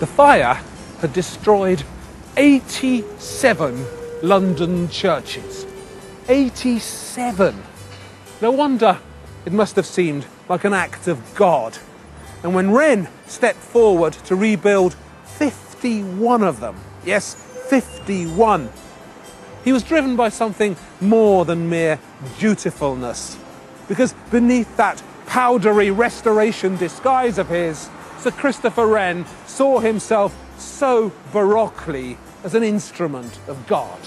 The fire had destroyed 87 London churches. 87! No wonder it must have seemed like an act of God. And when Wren stepped forward to rebuild 51 of them, yes, 51, he was driven by something more than mere dutifulness. Because beneath that powdery restoration disguise of his, Sir Christopher Wren saw himself so baroquely as an instrument of God.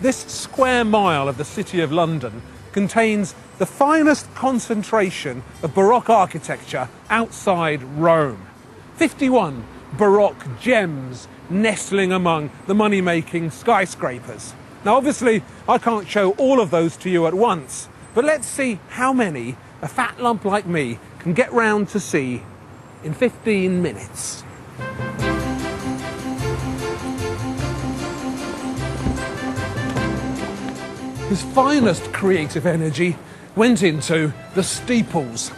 This square mile of the City of London contains the finest concentration of Baroque architecture outside Rome. 51 Baroque gems nestling among the money-making skyscrapers. Now obviously I can't show all of those to you at once, but let's see how many a fat lump like me can get round to see in 15 minutes. His finest creative energy went into the steeples.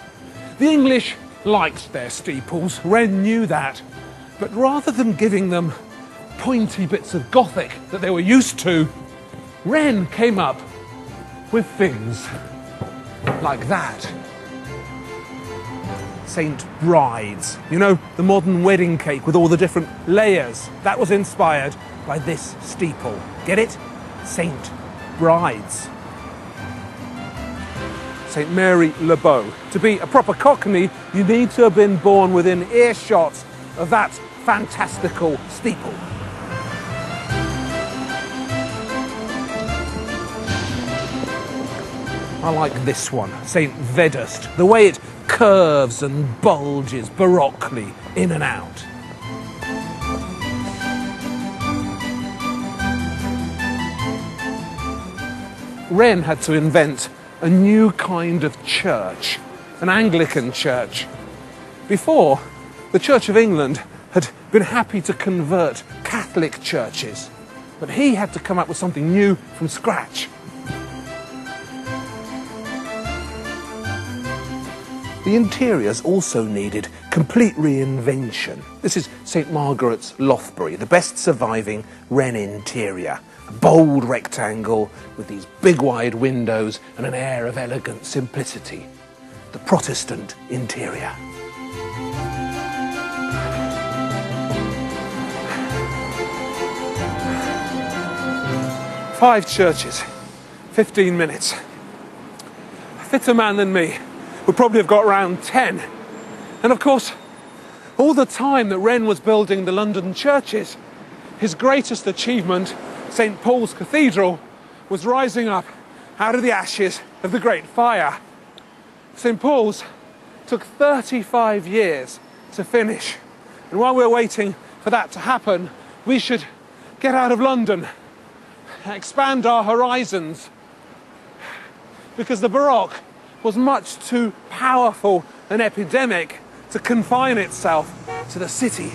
The English liked their steeples, Wren knew that, but rather than giving them pointy bits of Gothic that they were used to, Wren came up with things like that. St. Bride's, you know, the modern wedding cake with all the different layers. That was inspired by this steeple. Get it? St. Bride's. St. Mary Le Bow. To be a proper Cockney, you need to have been born within earshot of that fantastical steeple. I like this one, St. Vedust, the way it curves and bulges baroquely in and out. Wren had to invent a new kind of church, an Anglican church. Before, the Church of England had been happy to convert Catholic churches, but he had to come up with something new from scratch. The interiors also needed complete reinvention. This is St. Margaret's, Lothbury, the best surviving Wren interior. A bold rectangle with these big wide windows and an air of elegant simplicity. The Protestant interior. Five churches, 15 minutes. A fitter man than me would probably have got round 10. And of course, all the time that Wren was building the London churches, his greatest achievement, St. Paul's Cathedral, was rising up out of the ashes of the Great Fire. St. Paul's took 35 years to finish. And while we're waiting for that to happen, we should get out of London, expand our horizons, because the Baroque was much too powerful an epidemic to confine itself to the city.